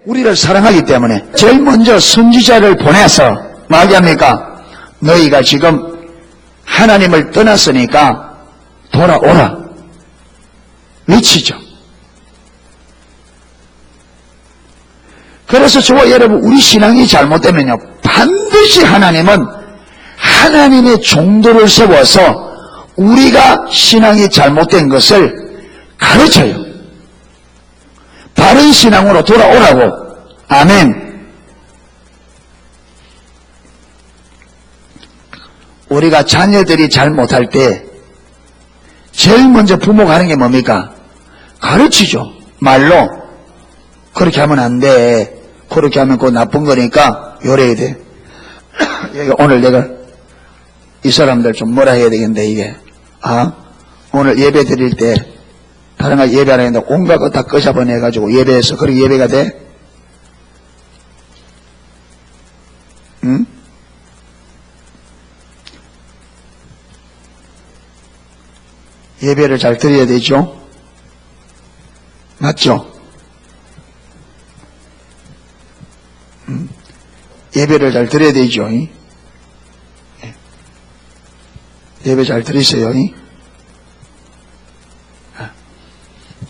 우리를 사랑하기 때문에 제일 먼저 선지자를 보내서 뭐하게 합니까? 너희가 지금 하나님을 떠났으니까 돌아오라 외치죠. 그래서 저와 여러분, 우리 신앙이 잘못되면요, 반드시 하나님은 하나님의 종도를 세워서 우리가 신앙이 잘못된 것을 가르쳐요. 바른 신앙으로 돌아오라고. 아멘. 우리가 자녀들이 잘못할 때 제일 먼저 부모가 하는 게 뭡니까? 가르치죠. 말로. 그렇게 하면 안 돼. 그렇게 하면 그거 나쁜 거니까 요래야 돼. 오늘 내가 이 사람들 좀 뭐라 해야 되겠는데, 이게. 오늘 예배 드릴 때 다른 거 예배 안 했는데 온갖 거 다 끄잡아내가지고 예배해서 그렇게 예배가 돼? 응? 예배를 잘 드려야 되죠? 맞죠? 예배를 잘 드려야 되죠? 예배 잘 드리세요.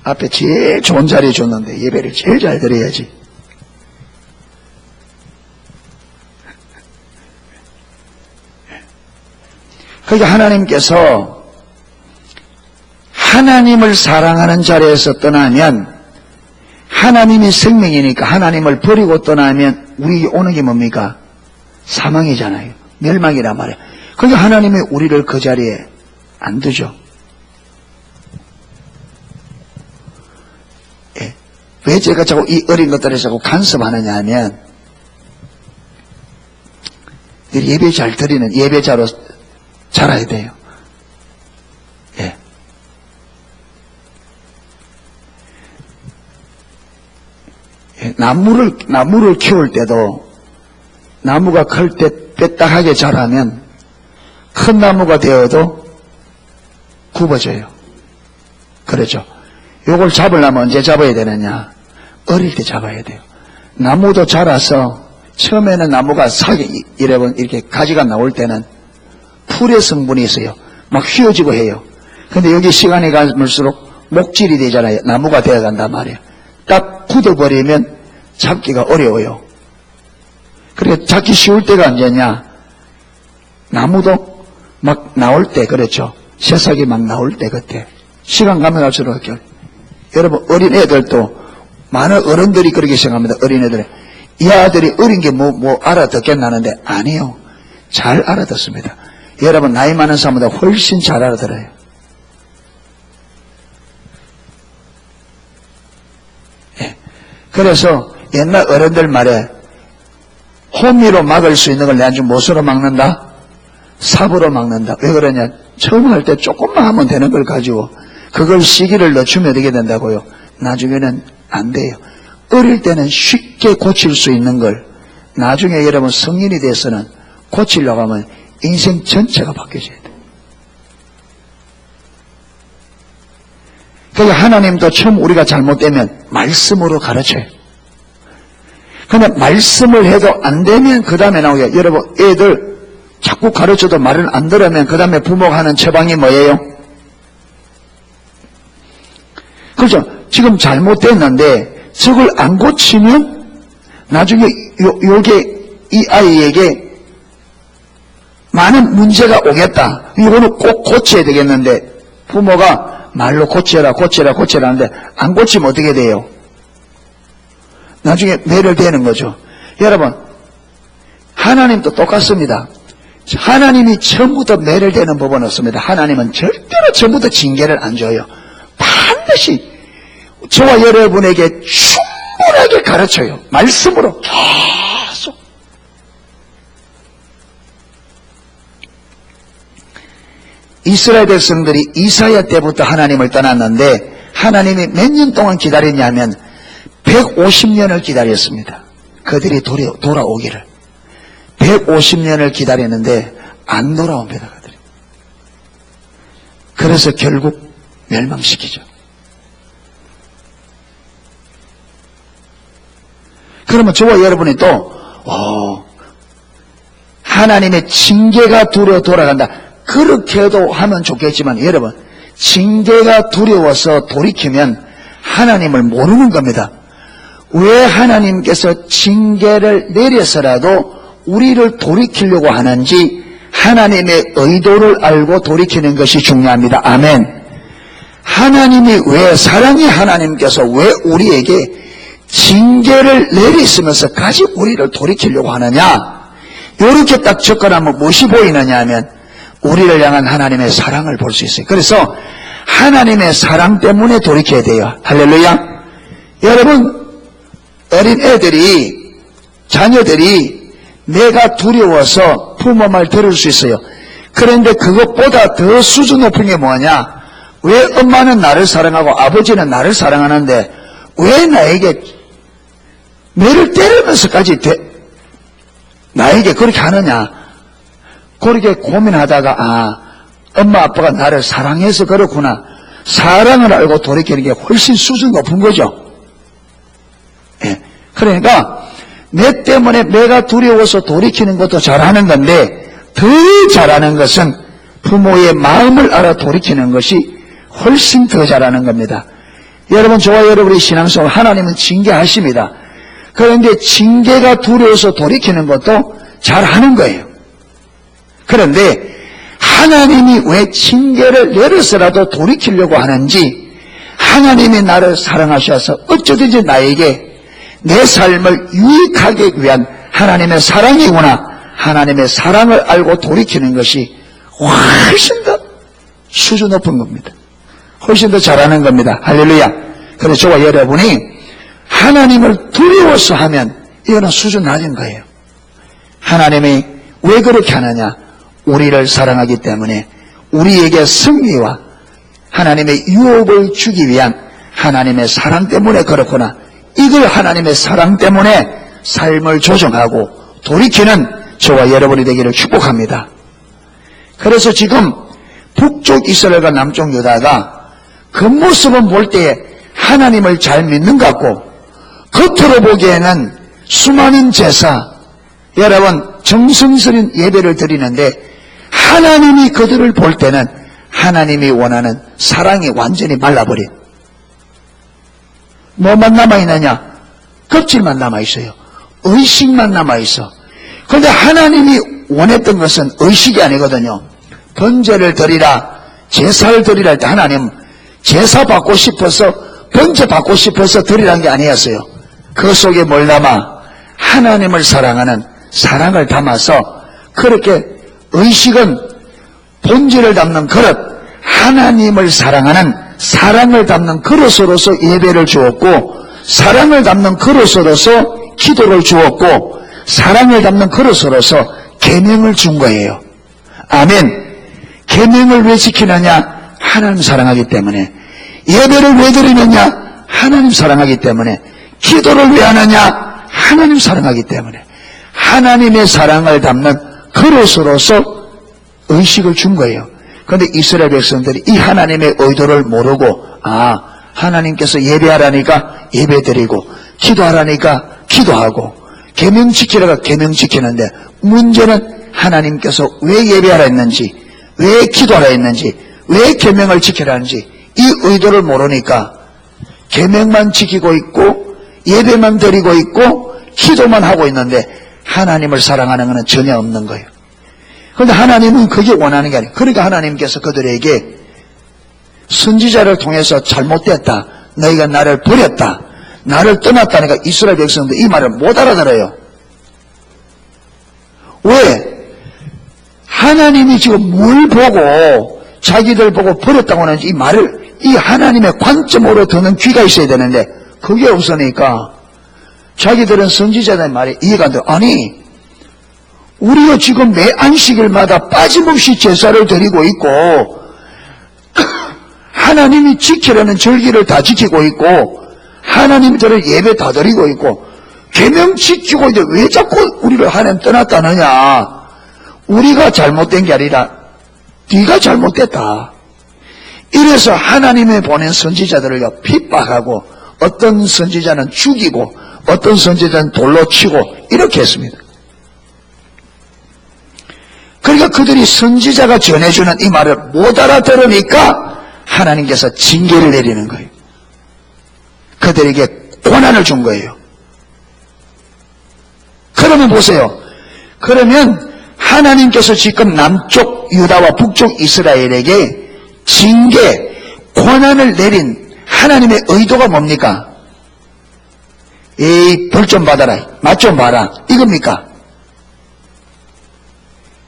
앞에 제일 좋은 자리 줬는데 예배를 제일 잘 드려야지. 그러니까 하나님께서 하나님을 사랑하는 자리에서 떠나면, 하나님이 생명이니까 하나님을 버리고 떠나면 우리 오는 게 뭡니까? 사망이잖아요. 멸망이란 말이에요. 그러니까 하나님이 우리를 그 자리에 안 두죠. 예. 왜 제가 자꾸 이 어린 것들을 자꾸 간섭하느냐 하면, 예배 잘 드리는 예배자로 자라야 돼요. 예. 나무를 키울 때도 나무가 클 때 빽딱하게 자라면 큰 나무가 되어도 굽어져요. 그렇죠. 요걸 잡으려면 언제 잡아야 되느냐? 어릴 때 잡아야 돼요. 나무도 자라서 처음에는 나무가 이렇게 가지가 나올 때는 풀의 성분이 있어요. 막 휘어지고 해요. 근데 여기 시간이 갈수록 목질이 되잖아요. 나무가 되어간단 말이에요. 딱 굳어버리면 잡기가 어려워요. 그래, 잡기 쉬울 때가 언제냐? 나무도 막 나올 때, 그렇죠. 새싹이 막 나올 때, 그때. 시간 가면 갈수록, 여러분, 어린 애들도, 많은 어른들이 그렇게 생각합니다. 어린 애들이. 이 아들이 어린 게 알아듣겠나는데, 아니에요. 잘 알아듣습니다. 여러분, 나이 많은 사람보다 훨씬 잘 알아들어요. 예. 그래서, 옛날 어른들 말에 호미로 막을 수 있는 걸 내가 좀 무엇으로 막는다? 삽으로 막는다. 왜 그러냐? 처음 할 때 조금만 하면 되는 걸 가지고 그걸 시기를 늦추면 되게 된다고요. 나중에는 안 돼요. 어릴 때는 쉽게 고칠 수 있는 걸 나중에 여러분 성인이 돼서는 고치려고 하면 인생 전체가 바뀌어져야 돼요. 그러니까 하나님도 처음 우리가 잘못되면 말씀으로 가르쳐요. 근데 말씀을 해도 안 되면 그 다음에 나오게, 여러분 애들 자꾸 가르쳐도 말을 안 들으면 그 다음에 부모가 하는 처방이 뭐예요? 그렇죠? 지금 잘못됐는데 저걸 안 고치면 나중에 요게 이 아이에게 많은 문제가 오겠다. 이거는 꼭 고쳐야 되겠는데 부모가 말로 고쳐라 하는데 안 고치면 어떻게 돼요? 나중에 매를대는 거죠. 여러분, 하나님도 똑같습니다. 하나님이 처음부터 매를대는 법은 없습니다. 하나님은 절대로 처음부터 징계를 안 줘요. 반드시 저와 여러분에게 충분하게 가르쳐요. 말씀으로 계속. 이스라엘 백성들이 이사야 때부터 하나님을 떠났는데 하나님이 몇 년 동안 기다렸냐면 150년을 기다렸습니다. 그들이 돌아오기를. 150년을 기다렸는데 안 돌아옵니다. 그들이. 그래서 결국 멸망시키죠. 그러면 저와 여러분이 또 하나님의 징계가 두려워 돌아간다. 그렇게도 하면 좋겠지만 여러분, 징계가 두려워서 돌이키면 하나님을 모르는 겁니다. 왜 하나님께서 징계를 내려서라도 우리를 돌이키려고 하는지 하나님의 의도를 알고 돌이키는 것이 중요합니다. 아멘. 하나님이 왜, 사랑의 하나님께서 왜 우리에게 징계를 내리시면서까지 우리를 돌이키려고 하느냐? 이렇게 딱 접근하면 무엇이 보이느냐 하면 우리를 향한 하나님의 사랑을 볼 수 있어요. 그래서 하나님의 사랑 때문에 돌이켜야 돼요. 할렐루야. 여러분, 어린 애들이, 자녀들이 내가 두려워서 부모 말 들을 수 있어요. 그런데 그것보다 더 수준 높은 게 뭐냐? 왜 엄마는 나를 사랑하고 아버지는 나를 사랑하는데 왜 나에게 매를 때리면서까지 나에게 그렇게 하느냐? 그렇게 고민하다가 엄마 아빠가 나를 사랑해서 그렇구나. 사랑을 알고 돌이키는 게 훨씬 수준 높은 거죠. 예. 그러니까 내 때문에 내가 두려워서 돌이키는 것도 잘하는 건데 더 잘하는 것은 부모의 마음을 알아 돌이키는 것이 훨씬 더 잘하는 겁니다. 여러분, 저와 여러분의 신앙생활 하나님은 징계하십니다. 그런데 징계가 두려워서 돌이키는 것도 잘하는 거예요. 그런데 하나님이 왜 징계를 내려서라도 돌이키려고 하는지, 하나님이 나를 사랑하셔서 어쩌든지 나에게 내 삶을 유익하게 위한 하나님의 사랑이구나, 하나님의 사랑을 알고 돌이키는 것이 훨씬 더 수준 높은 겁니다. 훨씬 더 잘하는 겁니다. 할렐루야. 그래서 저와 여러분이 하나님을 두려워서 하면 이거는 수준 낮은 거예요. 하나님이 왜 그렇게 하느냐? 우리를 사랑하기 때문에, 우리에게 승리와 하나님의 유업을 주기 위한 하나님의 사랑 때문에 그렇구나. 이걸 하나님의 사랑 때문에 삶을 조정하고 돌이키는 저와 여러분이 되기를 축복합니다. 그래서 지금 북쪽 이스라엘과 남쪽 유다가 겉모습은 볼 때 하나님을 잘 믿는 것 같고 겉으로 보기에는 수많은 제사, 여러분 정성스러운 예배를 드리는데 하나님이 그들을 볼 때는 하나님이 원하는 사랑이 완전히 말라버린, 뭐만 남아있느냐? 껍질만 남아있어요. 의식만 남아있어. 그런데 하나님이 원했던 것은 의식이 아니거든요. 번제를 드리라, 제사를 드리라 할 때 하나님 제사 받고 싶어서, 번제 받고 싶어서 드리라는 게 아니었어요. 그 속에 뭘 담아? 하나님을 사랑하는 사랑을 담아서, 그렇게 의식은 본질을 담는 그릇, 하나님을 사랑하는 사랑을 담는 그릇으로서 예배를 주었고, 사랑을 담는 그릇으로서 기도를 주었고, 사랑을 담는 그릇으로서 계명을 준 거예요. 아멘. 계명을 왜 지키느냐? 하나님 사랑하기 때문에. 예배를 왜 드리느냐? 하나님 사랑하기 때문에. 기도를 왜 하느냐? 하나님 사랑하기 때문에. 하나님의 사랑을 담는 그릇으로서 의식을 준 거예요. 그런데 이스라엘 백성들이 이 하나님의 의도를 모르고, 하나님께서 예배하라니까 예배드리고, 기도하라니까 기도하고, 계명 지키라가 계명 지키는데, 문제는 하나님께서 왜 예배하라 했는지, 왜 기도하라 했는지, 왜 계명을 지키라 했는지 이 의도를 모르니까 계명만 지키고 있고 예배만 드리고 있고 기도만 하고 있는데 하나님을 사랑하는 것은 전혀 없는 거예요. 그런데 하나님은 그게 원하는 게 아니에요. 그러니까 하나님께서 그들에게 선지자를 통해서 잘못됐다, 너희가 나를 버렸다, 나를 떠났다니까 이스라엘 백성들 이 말을 못 알아들어요. 왜? 하나님이 지금 뭘 보고 자기들 보고 버렸다고 하는지 이 말을, 이 하나님의 관점으로 듣는 귀가 있어야 되는데 그게 없으니까 자기들은 선지자의 말에 이해가 안 돼요. 아니, 우리가 지금 매 안식일마다 빠짐없이 제사를 드리고 있고 하나님이 지키라는 절기를 다 지키고 있고 하나님들을 예배 다 드리고 있고 계명 지키고 있는데 왜 자꾸 우리를 하나님 떠났다느냐? 우리가 잘못된 게 아니라 네가 잘못됐다. 이래서 하나님이 보낸 선지자들을 핍박하고 어떤 선지자는 죽이고 어떤 선지자는 돌로 치고 이렇게 했습니다. 그러니까 그들이 선지자가 전해주는 이 말을 못 알아들으니까 하나님께서 징계를 내리는 거예요. 그들에게 고난을 준 거예요. 그러면 보세요. 그러면 하나님께서 지금 남쪽 유다와 북쪽 이스라엘에게 징계, 고난을 내린 하나님의 의도가 뭡니까? 에이, 벌 좀 받아라, 맛 좀 봐라, 이겁니까?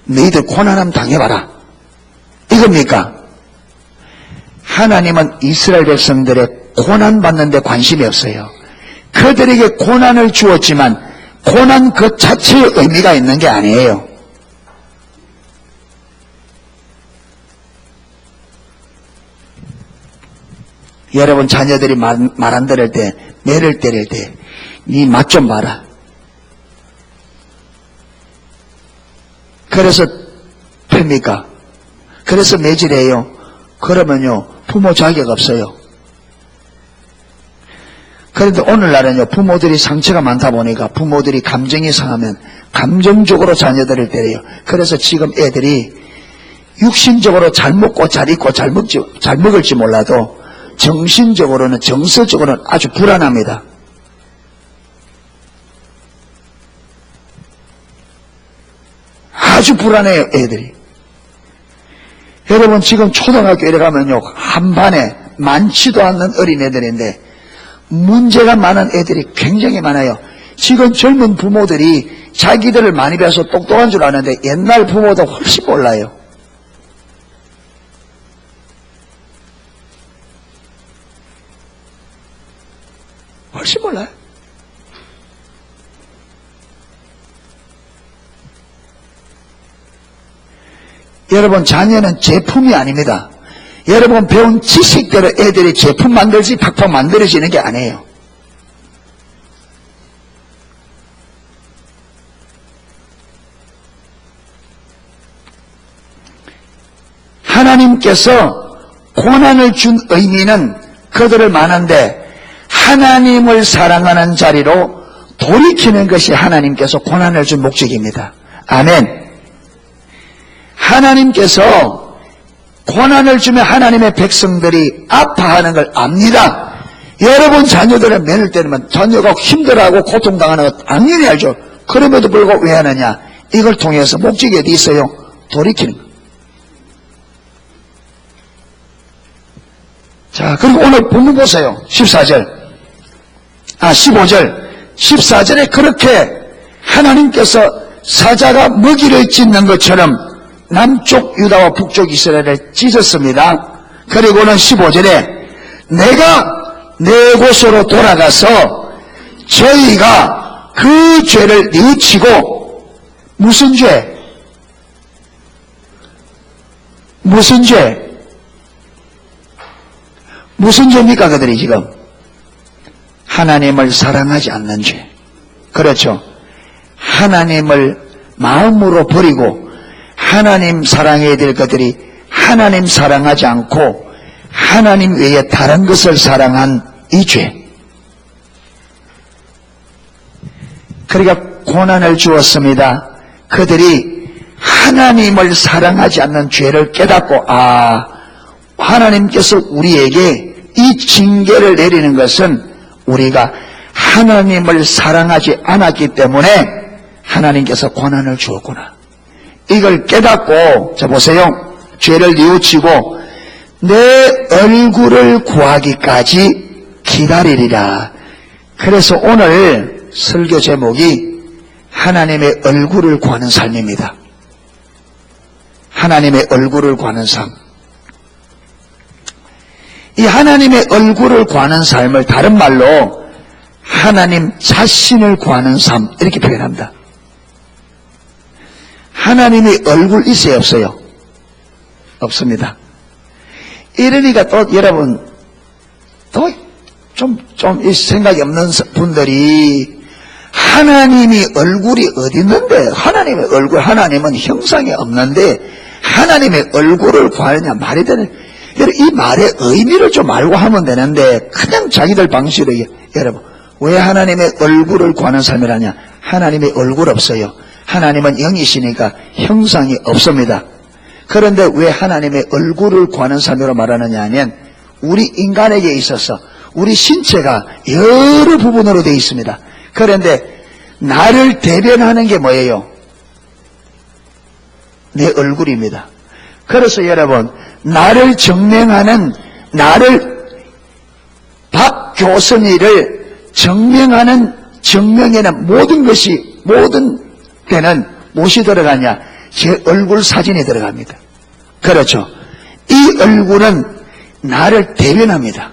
너희들 고난함 당해봐라, 이겁니까? 하나님은 이스라엘 백성들의 고난받는 데 관심이 없어요. 그들에게 고난을 주었지만 고난 그 자체의 의미가 있는 게 아니에요. 여러분 자녀들이 말 안 들을 때, 매를 때릴 때 네 맛 좀 봐라. 그래서 팹니까? 그래서 매질해요. 그러면요 부모 자격 없어요. 그런데 오늘날은요 부모들이 상처가 많다 보니까 부모들이 감정이 상하면 감정적으로 자녀들을 때려요. 그래서 지금 애들이 육신적으로 잘 먹고 잘 입고 잘 먹을지 몰라도 정신적으로는 정서적으로는 아주 불안합니다. 아주 불안해요 애들이. 여러분 지금 초등학교에 가면요 한 반에 많지도 않는 어린애들인데 문제가 많은 애들이 굉장히 많아요. 지금 젊은 부모들이 자기들을 많이 배워서 똑똑한 줄 아는데 옛날 부모도 훨씬 몰라요. 훨씬 몰라요. 여러분 자녀는 제품이 아닙니다. 여러분 배운 지식대로 애들이 제품 만들지 팍팍 만들어지는 게 아니에요. 하나님께서 고난을 준 의미는 그들을 많은데 하나님을 사랑하는 자리로 돌이키는 것이 하나님께서 고난을 준 목적입니다. 아멘. 하나님께서 고난을 주면 하나님의 백성들이 아파하는 걸 압니다. 여러분 자녀들은 매를 때리면 자녀가 힘들어하고 고통당하는 것 당연히 알죠. 그럼에도 불구하고 왜 하느냐? 이걸 통해서 목적이 어디 있어요? 돌이키는 것. 자, 그리고 오늘 본문 보세요. 15절. 14절에 그렇게 하나님께서 사자가 먹이를 찢는 것처럼 남쪽 유다와 북쪽 이스라엘을 찢었습니다. 그리고는 15절에 내가 내 곳으로 돌아가서 저희가 그 죄를 뉘우치고 무슨 죄? 무슨 죄? 무슨 죄입니까 그들이 지금? 하나님을 사랑하지 않는 죄. 그렇죠. 하나님을 마음으로 버리고 하나님 사랑해야 될 것들이 하나님 사랑하지 않고 하나님 외에 다른 것을 사랑한 이 죄. 그러니까 고난을 주었습니다. 그들이 하나님을 사랑하지 않는 죄를 깨닫고 하나님께서 우리에게 이 징계를 내리는 것은 우리가 하나님을 사랑하지 않았기 때문에 하나님께서 고난을 주었구나. 이걸 깨닫고 자 보세요. 죄를 뉘우치고 내 얼굴을 구하기까지 기다리리라. 그래서 오늘 설교 제목이 하나님의 얼굴을 구하는 삶입니다. 하나님의 얼굴을 구하는 삶. 이 하나님의 얼굴을 구하는 삶을 다른 말로 하나님 자신을 구하는 삶 이렇게 표현합니다. 하나님의 얼굴 있어요 없어요? 없습니다. 이러니까 또 여러분 또 좀 생각이 없는 분들이 하나님이 얼굴이 어디 있는데 하나님의 얼굴 하나님은 형상이 없는데 하나님의 얼굴을 구하느냐 말이 되는 이 말의 의미를 좀 알고 하면 되는데 그냥 자기들 방식으로 여러분 왜 하나님의 얼굴을 구하는 삶이라냐? 하나님의 얼굴 없어요. 하나님은 영이시니까 형상이 없습니다. 그런데 왜 하나님의 얼굴을 구하는 삶으로 말하느냐 하면 우리 인간에게 있어서 우리 신체가 여러 부분으로 되어 있습니다. 그런데 나를 대변하는 게 뭐예요? 내 얼굴입니다. 그래서 여러분, 나를 증명하는, 나를 박교선이를 증명하는 증명에는 모든 것이, 모든 때는 무엇이 들어가냐? 제 얼굴 사진이 들어갑니다. 그렇죠. 이 얼굴은 나를 대변합니다.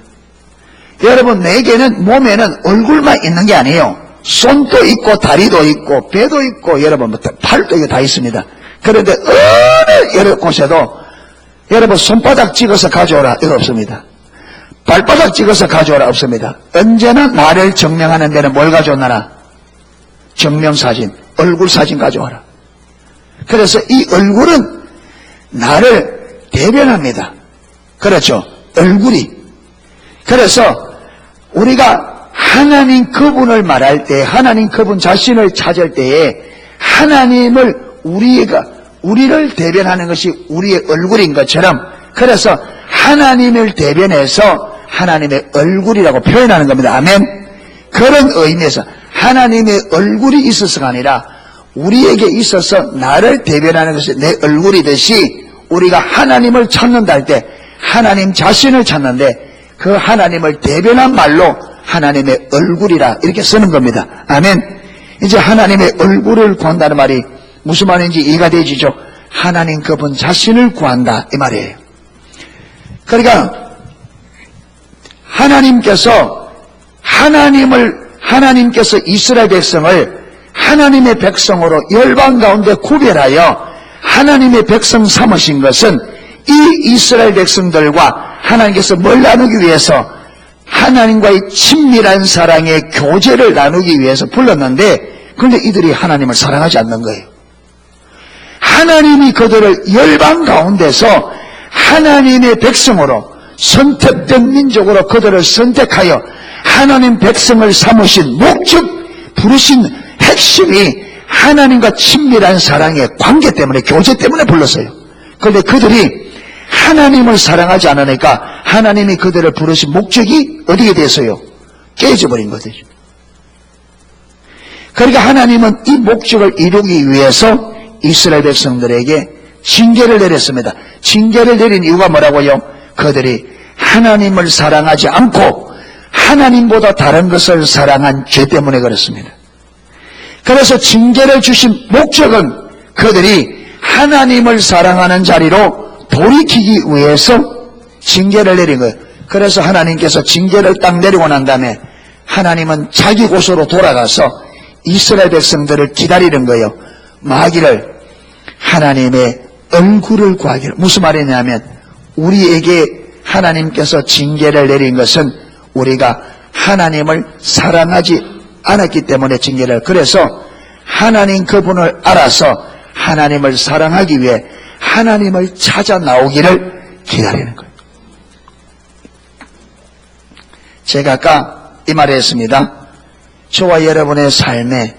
여러분, 내게는, 몸에는 얼굴만 있는 게 아니에요. 손도 있고 다리도 있고 배도 있고 여러분 팔도 있고 다 있습니다. 그런데 어느 여러 곳에도 여러분 손바닥 찍어서 가져오라 이거 없습니다. 발바닥 찍어서 가져오라 없습니다. 언제나 나를 증명하는 데는 뭘 가져오나라? 증명사진, 얼굴 사진 가져와라. 그래서 이 얼굴은 나를 대변합니다. 그렇죠. 얼굴이. 그래서 우리가 하나님 그분을 말할 때, 하나님 그분 자신을 찾을 때에 하나님을 우리를 대변하는 것이 우리의 얼굴인 것처럼, 그래서 하나님을 대변해서 하나님의 얼굴이라고 표현하는 겁니다. 아멘. 그런 의미에서 하나님의 얼굴이 있어서가 아니라 우리에게 있어서 나를 대변하는 것이 내 얼굴이듯이 우리가 하나님을 찾는다 할 때 하나님 자신을 찾는데 그 하나님을 대변한 말로 하나님의 얼굴이라 이렇게 쓰는 겁니다. 아멘. 이제 하나님의 얼굴을 구한다는 말이 무슨 말인지 이해가 되시죠? 하나님 그분 자신을 구한다 이 말이에요. 그러니까 하나님께서 이스라엘 백성을 하나님의 백성으로 열방 가운데 구별하여 하나님의 백성 삼으신 것은 이 이스라엘 백성들과 하나님께서 뭘 나누기 위해서 하나님과의 친밀한 사랑의 교제를 나누기 위해서 불렀는데 그런데 이들이 하나님을 사랑하지 않는 거예요. 하나님이 그들을 열방 가운데서 하나님의 백성으로 선택된 민족으로 그들을 선택하여 하나님 백성을 삼으신 목적, 부르신 핵심이 하나님과 친밀한 사랑의 관계 때문에, 교제 때문에 불렀어요. 그런데 그들이 하나님을 사랑하지 않으니까 하나님이 그들을 부르신 목적이 어디에 됐어요? 깨져버린 거죠. 그러니까 하나님은 이 목적을 이루기 위해서 이스라엘 백성들에게 징계를 내렸습니다. 징계를 내린 이유가 뭐라고요? 그들이 하나님을 사랑하지 않고 하나님보다 다른 것을 사랑한 죄 때문에 그렇습니다. 그래서 징계를 주신 목적은 그들이 하나님을 사랑하는 자리로 돌이키기 위해서 징계를 내린 거예요. 그래서 하나님께서 징계를 딱 내리고 난 다음에 하나님은 자기 곳으로 돌아가서 이스라엘 백성들을 기다리는 거예요. 마귀를 하나님의 얼굴을 구하기를. 무슨 말이냐면 우리에게 하나님께서 징계를 내린 것은 우리가 하나님을 사랑하지 않았기 때문에 징계를. 그래서 하나님 그분을 알아서 하나님을 사랑하기 위해 하나님을 찾아 나오기를 기다리는 거예요. 제가 아까 이 말을 했습니다. 저와 여러분의 삶에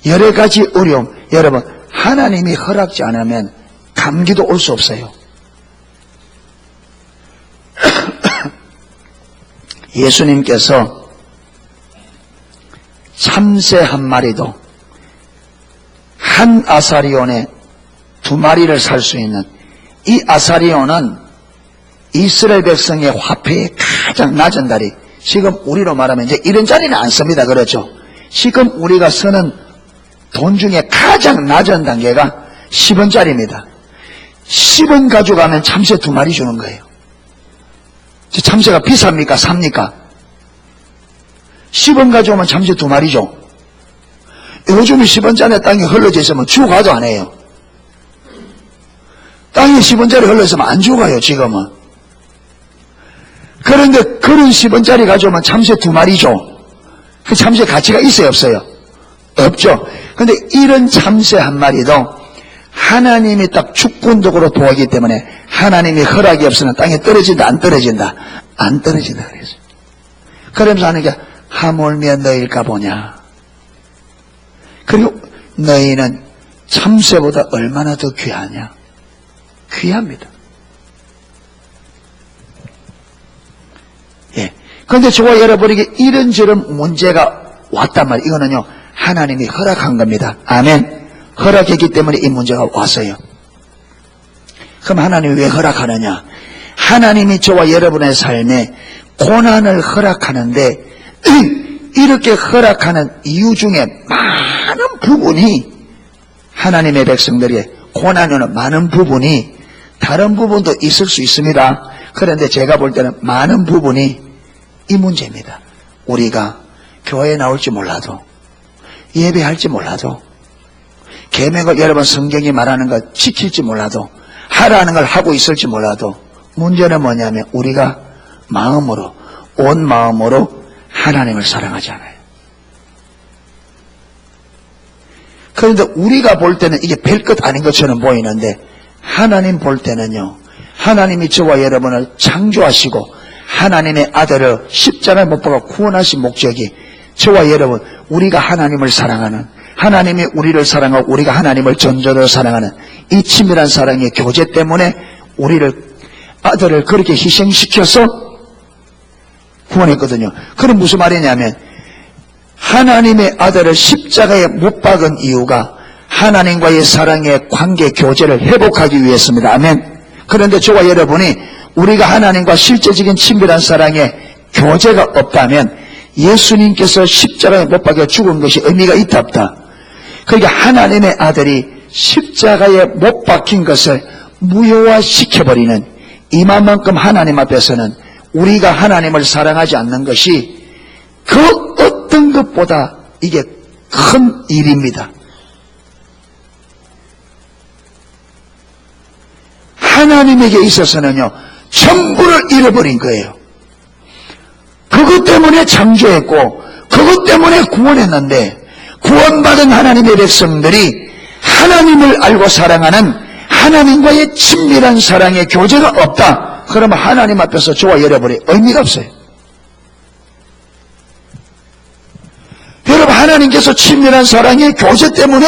여러 가지 어려움, 여러분 하나님이 허락지 않으면 감기도 올 수 없어요. 예수님께서 참새 한 마리도 한 아사리온에 2마리를 살 수 있는, 이 아사리온은 이스라엘 백성의 화폐의 가장 낮은 자리, 지금 우리로 말하면 이제 이런 자리는 안 씁니다. 그렇죠? 지금 우리가 쓰는 돈 중에 가장 낮은 단계가 10원짜리입니다. 10원 가져가면 참새 2마리 주는 거예요. 참새가 비쌉니까? 삽니까? 10원 가져오면 참새 2마리죠. 요즘 10원짜리 땅에 흘러져 있으면 주가도 안 해요. 땅에 10원짜리 흘러 있으면 안 죽어요, 지금은. 그런데 그런 10원짜리 가져오면 참새 2마리죠. 그 참새 가치가 있어요, 없어요? 없죠. 근데 이런 참새 한 마리도 하나님이 딱 주권적으로 도하기 때문에 하나님이 허락이 없으면 땅에 떨어진다, 안 떨어진다? 안 떨어진다 그랬어요. 그러면서 하는 게 하물며 너희일까 보냐. 그리고 너희는 참새보다 얼마나 더 귀하냐. 귀합니다. 예. 그런데 저와 여러분에게 이런저런 문제가 왔단 말이에요. 이거는요, 하나님이 허락한 겁니다. 아멘. 허락했기 때문에 이 문제가 왔어요. 그럼 하나님이 왜 허락하느냐? 하나님이 저와 여러분의 삶에 고난을 허락하는데 이렇게 허락하는 이유 중에 많은 부분이 하나님의 백성들에게 고난이 오는 많은 부분이 다른 부분도 있을 수 있습니다. 그런데 제가 볼 때는 많은 부분이 이 문제입니다. 우리가 교회에 나올지 몰라도 예배할지 몰라도 계명을 여러분 성경이 말하는 걸 지킬지 몰라도 하라는 걸 하고 있을지 몰라도 문제는 뭐냐면 우리가 마음으로 온 마음으로 하나님을 사랑하지 않아요. 그런데 우리가 볼 때는 이게 별것 아닌 것처럼 보이는데 하나님 볼 때는요, 하나님이 저와 여러분을 창조하시고 하나님의 아들을 십자가에 못 박아 구원하신 목적이 저와 여러분, 우리가 하나님을 사랑하는, 하나님이 우리를 사랑하고 우리가 하나님을 전적으로 사랑하는 이 친밀한 사랑의 교제 때문에 아들을 그렇게 희생시켜서 구원했거든요. 그럼 무슨 말이냐면 하나님의 아들을 십자가에 못 박은 이유가 하나님과의 사랑의 관계 교제를 회복하기 위해서입니다. 아멘. 그런데 저와 여러분이 우리가 하나님과 실제적인 친밀한 사랑의 교제가 없다면 예수님께서 십자가에 못 박혀 죽은 것이 의미가 있다 없다. 그러니까 하나님의 아들이 십자가에 못 박힌 것을 무효화시켜버리는, 이만큼 하나님 앞에서는 우리가 하나님을 사랑하지 않는 것이 그 어떤 것보다 이게 큰 일입니다. 하나님에게 있어서는요, 전부를 잃어버린 거예요. 그것 때문에 창조했고 그것 때문에 구원했는데, 구원받은 하나님의 백성들이 하나님을 알고 사랑하는 하나님과의 친밀한 사랑의 교제가 없다. 그러면 하나님 앞에서 저와 여러분이 의미가 없어요. 여러분, 하나님께서 친밀한 사랑의 교제 때문에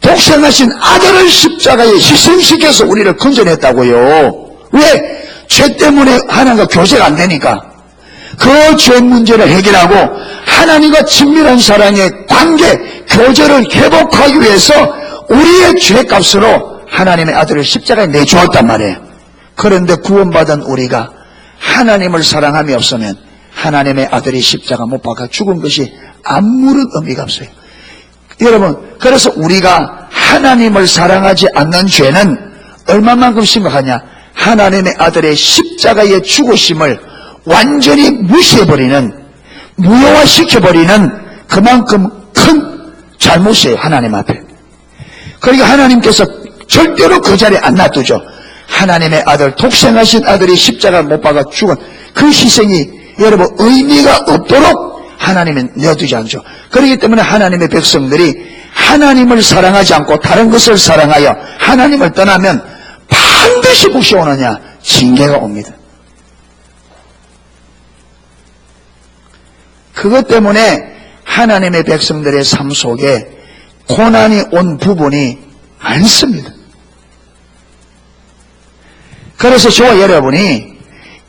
독생하신 아들을 십자가에 희생시켜서 우리를 건져냈다고요. 왜? 죄 때문에 하나님과 교제가 안 되니까. 그 죄 문제를 해결하고 하나님과 친밀한 사랑의 관계, 교제를 회복하기 위해서 우리의 죄값으로 하나님의 아들을 십자가에 내주었단 말이에요. 그런데 구원받은 우리가 하나님을 사랑함이 없으면 하나님의 아들이 십자가 못 박아 죽은 것이 아무런 의미가 없어요. 여러분, 그래서 우리가 하나님을 사랑하지 않는 죄는 얼마만큼 심각하냐? 하나님의 아들의 십자가의 죽으심을 완전히 무시해버리는, 무효화시켜버리는 그만큼 큰 잘못이에요, 하나님 앞에. 그러니까 하나님께서 절대로 그 자리에 안 놔두죠. 하나님의 아들, 독생하신 아들이 십자가 못 박아 죽은 그 희생이 여러분 의미가 없도록 하나님은 내어두지 않죠. 그렇기 때문에 하나님의 백성들이 하나님을 사랑하지 않고 다른 것을 사랑하여 하나님을 떠나면 반드시 무엇이 오느냐? 징계가 옵니다. 그것 때문에 하나님의 백성들의 삶 속에 고난이 온 부분이 많습니다. 그래서 저와 여러분이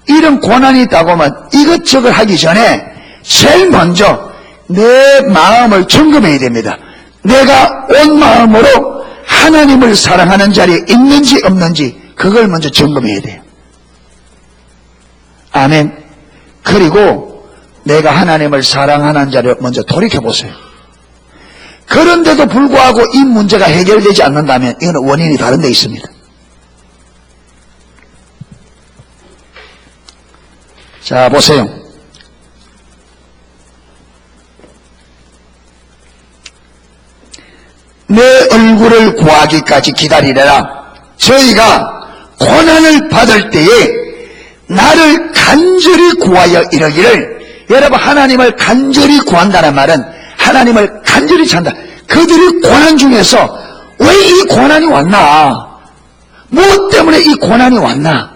이런 고난이 있다고 하면 이것저것 하기 전에 제일 먼저 내 마음을 점검해야 됩니다. 내가 온 마음으로 하나님을 사랑하는 자리에 있는지 없는지 그걸 먼저 점검해야 돼요. 아멘. 그리고 내가 하나님을 사랑하는 자를 먼저 돌이켜보세요. 그런데도 불구하고 이 문제가 해결되지 않는다면 이건 원인이 다른 데 있습니다. 자, 보세요. 내 얼굴을 구하기까지 기다리라. 저희가 고난을 받을 때에 나를 간절히 구하여 이르기를, 여러분, 하나님을 간절히 구한다는 말은 하나님을 간절히 찬다. 그들이 고난 중에서 왜 이 고난이 왔나? 무엇 때문에 이 고난이 왔나?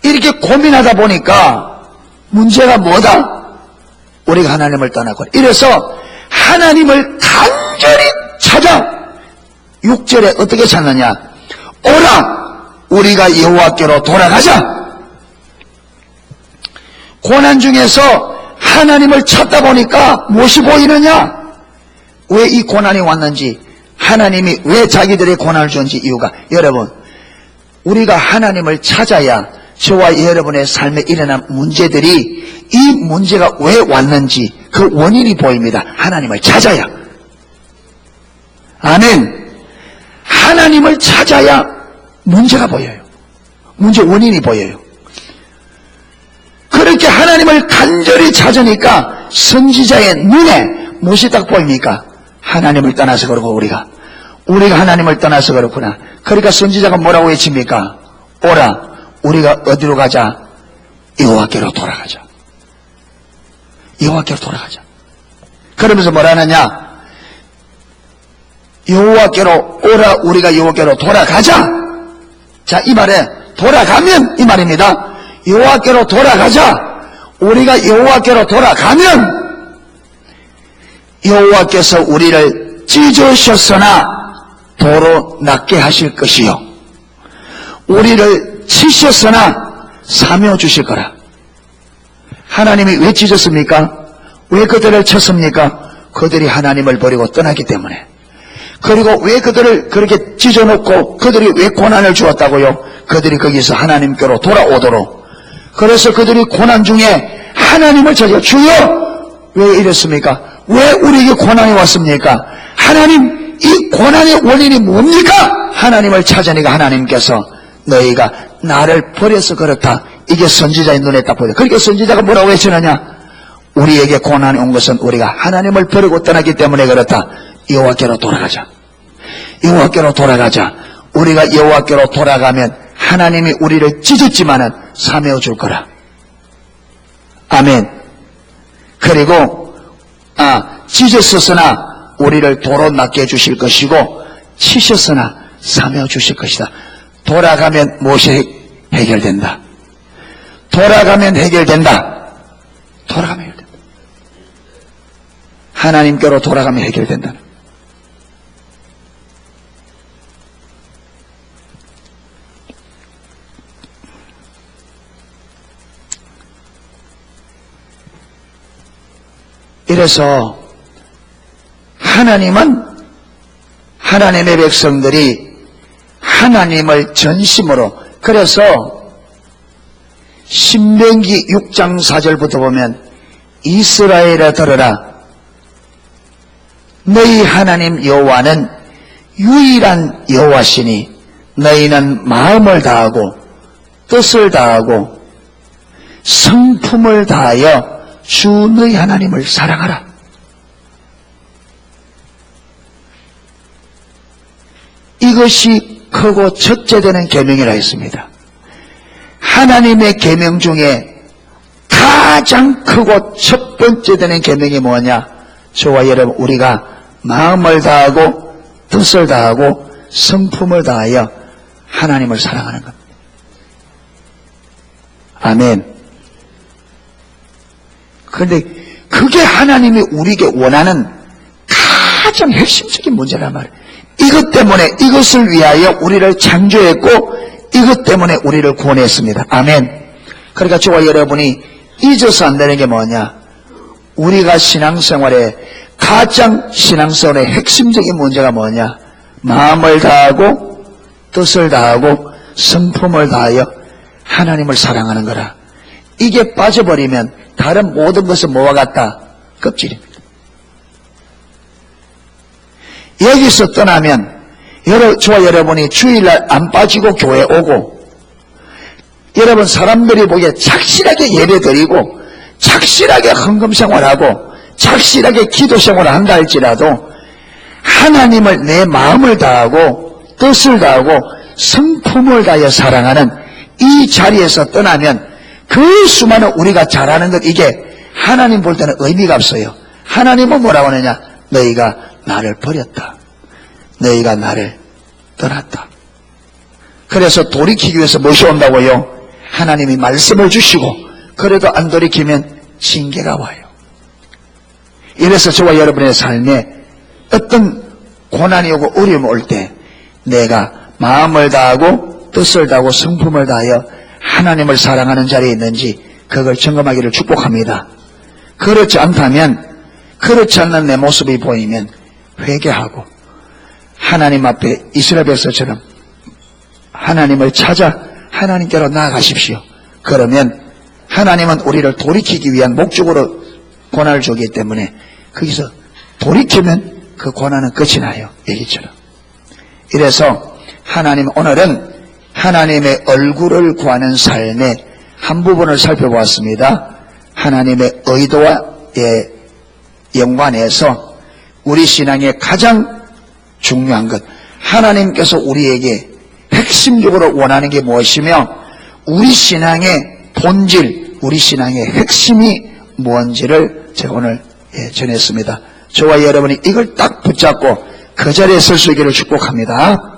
이렇게 고민하다 보니까 문제가 뭐다? 우리가 하나님을 떠나고, 이래서 하나님을 간절히 찾아 6절에 어떻게 찾느냐? 오라 우리가 여호와께로 돌아가자. 고난 중에서 하나님을 찾다 보니까 무엇이 보이느냐? 왜 이 고난이 왔는지, 하나님이 왜 자기들의 고난을 주는지 이유가, 여러분, 우리가 하나님을 찾아야 저와 여러분의 삶에 일어난 문제들이, 이 문제가 왜 왔는지 그 원인이 보입니다. 하나님을 찾아야. 아멘. 하나님을 찾아야 문제가 보여요. 문제 원인이 보여요. 그렇게 하나님을 간절히 찾으니까 선지자의 눈에 무엇이 딱 보입니까? 하나님을 떠나서 그렇고 우리가 하나님을 떠나서 그렇구나. 그러니까 선지자가 뭐라고 외칩니까? 오라 우리가 어디로 가자? 여호와께로 돌아가자. 여호와께로 돌아가자. 그러면서 뭐라 하느냐? 여호와께로 오라 우리가 여호와께로 돌아가자. 자, 이 말에 돌아가면 이 말입니다. 여호와께로 돌아가자. 우리가 여호와께로 돌아가면 여호와께서 우리를 찢으셨으나 도로 낫게 하실 것이요 우리를 치셨으나 사며 주실 거라. 하나님이 왜 찢었습니까? 왜 그들을 쳤습니까? 그들이 하나님을 버리고 떠나기 때문에. 그리고 왜 그들을 그렇게 찢어놓고 그들이 왜 고난을 주었다고요? 그들이 거기서 하나님께로 돌아오도록. 그래서 그들이 고난 중에 하나님을 찾아 주여 왜 이랬습니까? 왜 우리에게 고난이 왔습니까? 하나님, 이 고난의 원인이 뭡니까? 하나님을 찾으니까 하나님께서 너희가 나를 버려서 그렇다. 이게 선지자의 눈에 딱 보여. 그러니까 선지자가 뭐라고 외치느냐? 우리에게 고난이 온 것은 우리가 하나님을 버리고 떠나기 때문에 그렇다. 여호와께로 돌아가자. 여호와께로 돌아가자. 우리가 여호와께로 돌아가면 하나님이 우리를 찢었지만은 사매어 줄 거라. 아멘. 그리고 찢었으나 우리를 도로 낫게 해주실 것이고 치셨으나 사매어 주실 것이다. 돌아가면 무엇이 해결된다. 돌아가면 해결된다. 돌아가면 해결된다. 하나님께로 돌아가면 해결된다. 이래서 하나님은 하나님의 백성들이 하나님을 전심으로, 그래서 신명기 6장 4절부터 보면 이스라엘아 들으라 너희 하나님 여호와는 유일한 여호와시니 너희는 마음을 다하고 뜻을 다하고 성품을 다하여 주 너희 하나님을 사랑하라. 이것이 크고 첫째 되는 계명이라 했습니다. 하나님의 계명 중에 가장 크고 첫 번째 되는 계명이 뭐냐? 저와 여러분, 우리가 마음을 다하고 뜻을 다하고 성품을 다하여 하나님을 사랑하는 겁니다. 아멘. 그런데 그게 하나님이 우리에게 원하는 가장 핵심적인 문제란 말이에요. 이것 때문에, 이것을 위하여 우리를 창조했고 이것 때문에 우리를 구원했습니다. 아멘. 그러니까 저와 여러분이 잊어서 안 되는 게 뭐냐? 우리가 신앙생활에 가장 신앙생활의 핵심적인 문제가 뭐냐? 마음을 다하고 뜻을 다하고 성품을 다하여 하나님을 사랑하는 거라. 이게 빠져버리면 다른 모든 것은 뭐와 같다? 껍질입니다. 여기서 떠나면 저와 여러분이 주일날 안 빠지고 교회 오고, 여러분 사람들이 보기에 착실하게 예배드리고 착실하게 헌금생활하고 착실하게 기도생활을 한다 할지라도 하나님을 내 마음을 다하고 뜻을 다하고 성품을 다하여 사랑하는 이 자리에서 떠나면 그 수많은 우리가 잘하는 것, 이게 하나님 볼 때는 의미가 없어요. 하나님은 뭐라고 하느냐? 너희가 나를 버렸다. 너희가 나를 떠났다. 그래서 돌이키기 위해서 무엇이 온다고요? 하나님이 말씀을 주시고, 그래도 안 돌이키면 징계가 와요. 이래서 저와 여러분의 삶에 어떤 고난이 오고 어려움이 올 때 내가 마음을 다하고 뜻을 다하고 성품을 다하여 하나님을 사랑하는 자리에 있는지 그걸 점검하기를 축복합니다. 그렇지 않다면, 그렇지 않는 내 모습이 보이면 회개하고 하나님 앞에 이스라엘 백성처럼 하나님을 찾아 하나님께로 나아가십시오. 그러면 하나님은 우리를 돌이키기 위한 목적으로 고난을 주기 때문에 거기서 돌이키면 그 고난은 끝이 나요. 얘기처럼. 이래서 하나님, 오늘은 하나님의 얼굴을 구하는 삶의 한 부분을 살펴보았습니다. 하나님의 의도와 연관해서 우리 신앙의 가장 중요한 것, 하나님께서 우리에게 핵심적으로 원하는 게 무엇이며 우리 신앙의 본질, 우리 신앙의 핵심이 무엇인지를 제가 오늘 전했습니다. 저와 여러분이 이걸 딱 붙잡고 그 자리에 설 수 있기를 축복합니다.